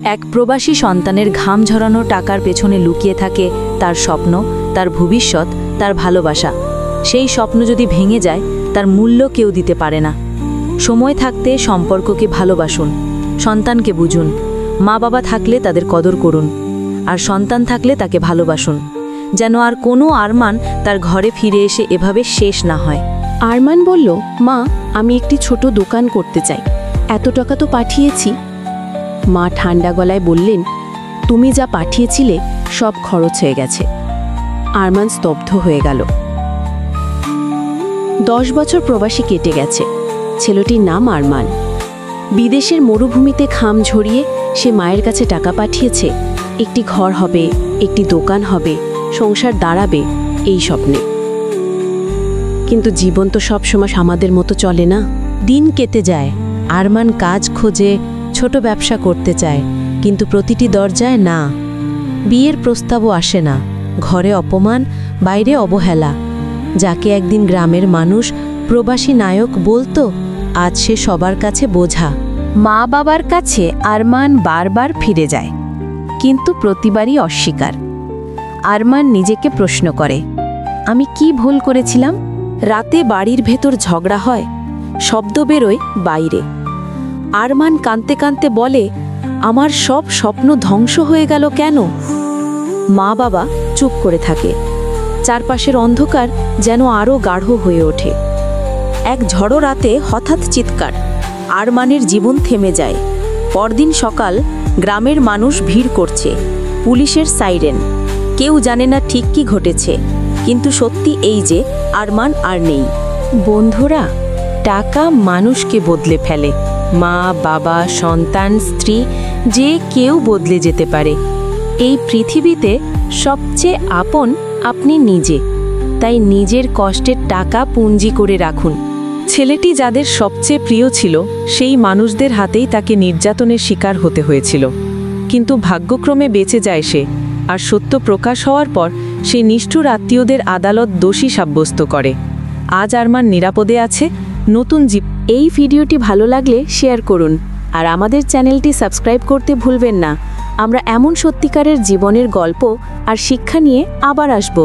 এক প্রবাসী সন্তানের ঘাম ঝরানো টাকার পেছনে লুকিয়ে থাকে তার স্বপ্ন, তার ভবিষ্যৎ, তার ভালোবাসা। সেই স্বপ্ন যদি ভেঙে যায়, তার মূল্য কেউ দিতে পারে না। সময় থাকতে সম্পর্ককে ভালোবাসুন, সন্তানকে বুঝুন। মা বাবা থাকলে তাদের কদর করুন, আর সন্তান থাকলে তাকে ভালোবাসুন, যেন আর কোনো আরমান তার ঘরে ফিরে এসে এভাবে শেষ না হয়। আরমান বলল, মা, আমি একটি ছোট দোকান করতে চাই, এত টাকা তো পাঠিয়েছি। মা ঠান্ডা গলায় বললেন, তুমি যা পাঠিয়েছিলে সব খরচ হয়ে গেছে। আরমান স্তব্ধ হয়ে গেল। 10 বছর প্রবাসী কেটে গেছে। ছেলেটির নাম আরমান। বিদেশের মরুভূমিতে ঘাম ঝরিয়ে সে মায়ের কাছে টাকা পাঠিয়েছে, একটি ঘর হবে, একটি দোকান হবে, সংসার দাঁড়াবে, এই স্বপ্নে। কিন্তু জীবন তো সবসময় আমাদের মতো চলে না। দিন কেটে যায়, আরমান কাজ খোঁজে, ছোট ব্যবসা করতে চায়, কিন্তু প্রতিটি দরজায় না। বিয়ের প্রস্তাবও আসে না, ঘরে অপমান, বাইরে অবহেলা। যাকে একদিন গ্রামের মানুষ প্রবাসী নায়ক বলতো, আজ সে সবার কাছে বোঝা। মা বাবার কাছে আরমান বারবার ফিরে যায়, কিন্তু প্রতিবারই অস্বীকার। আরমান নিজেকে প্রশ্ন করে, আমি কি ভুল করেছিলাম? রাতে বাড়ির ভেতর ঝগড়া হয়, শব্দ বেরোয় বাইরে। আরমান কাঁদতে কাঁদতে বলে, আমার সব স্বপ্ন ধ্বংস হয়ে গেল কেন? মা বাবা চুপ করে থাকে। চারপাশের অন্ধকার যেন আরও গাঢ় হয়ে ওঠে। এক ঝড়ো রাতে হঠাৎ চিৎকার, আরমানের জীবন থেমে যায়। পরদিন সকাল, গ্রামের মানুষ ভিড় করছে, পুলিশের সাইরেন। কেউ জানে না ঠিক কি ঘটেছে, কিন্তু সত্যি এই যে আরমান আর নেই। বন্ধুরা, টাকা মানুষকে বদলে ফেলে। মা বাবা, সন্তান, স্ত্রী, যে কেউ বদলে যেতে পারে। এই পৃথিবীতে সবচেয়ে আপন আপনি নিজে। তাই নিজের কষ্টের টাকা পুঁজি করে রাখুন। ছেলেটি যাদের সবচেয়ে প্রিয় ছিল, সেই মানুষদের হাতেই তাকে নির্যাতনের শিকার হতে হয়েছিল। কিন্তু ভাগ্যক্রমে বেঁচে যায় সে, আর সত্য প্রকাশ হওয়ার পর সেই নিষ্ঠুর আত্মীয়দের আদালত দোষী সাব্যস্ত করে। আজ আরমান নিরাপদে আছে, নতুন এই ভিডিওটি ভালো লাগলে শেয়ার করুন, আর আমাদের চ্যানেলটি সাবস্ক্রাইব করতে ভুলবেন না। আমরা এমন সত্যিকারের জীবনের গল্প আর শিক্ষা নিয়ে আবার আসব।